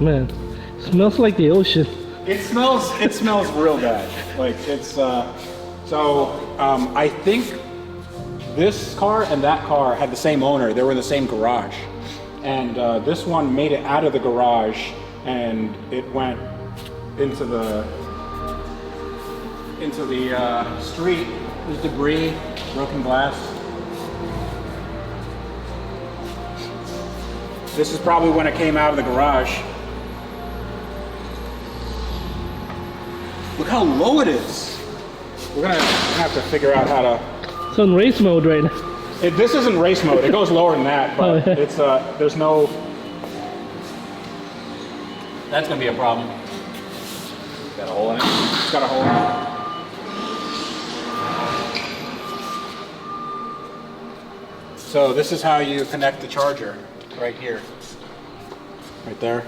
Man, smells like the ocean. It smells real bad. Like it's I think this car and that car had the same owner. They were in the same garage, and this one made it out of the garage and it went into the street. There's debris, broken glass. This is probably when it came out of the garage. Look how low it is. We're gonna have to figure out how to. It's on race mode right now. This isn't race mode. It goes lower than that, but Oh, yeah. it's there's no. That's gonna be a problem. Got a hole in it. It's got a hole in it. So this is how you connect the charger, right here, right there.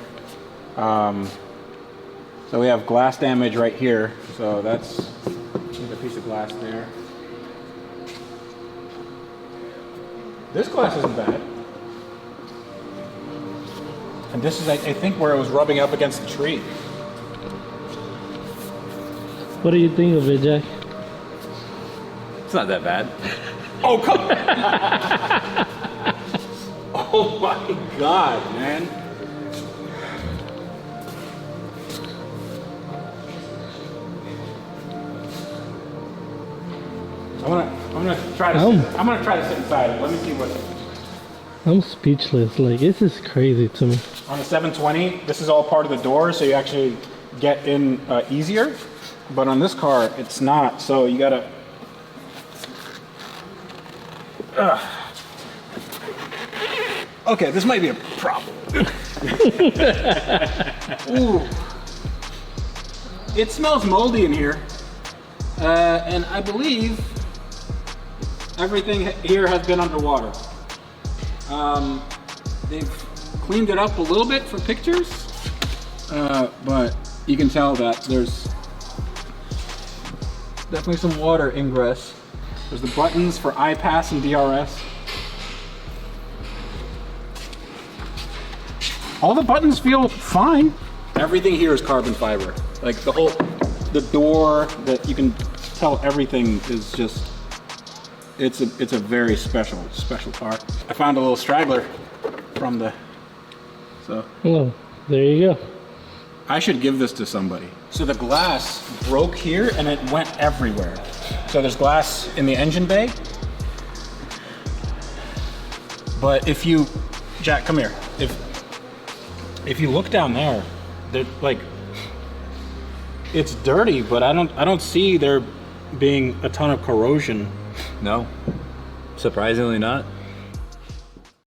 So we have glass damage right here. So that's a piece of glass there. This glass isn't bad. And this is, I think, where it was rubbing up against the tree. What do you think of it, Jack? It's not that bad. Oh, come on. Oh my God, man. I'm gonna try to sit inside it. Let me see what. I'm speechless. Like, this is crazy to me. On the 720, this is all part of the door, so you actually get in easier. But on this car, it's not. So you gotta. Okay, this might be a problem. Ooh. It smells moldy in here, and I believe everything here has been underwater. They've cleaned it up a little bit for pictures, but you can tell that there's definitely some water ingress. There's the buttons for iPass and DRS. All the buttons feel fine. Everything here is carbon fiber. Like the door, that you can tell everything is just, it's a very special car. I found a little straggler from so. Oh, there you go. I should give this to somebody. So the glass broke here and it went everywhere. So there's glass in the engine bay. But if you, Jack, come here. If you look down there, like, it's dirty, but I don't see there being a ton of corrosion. No, surprisingly not.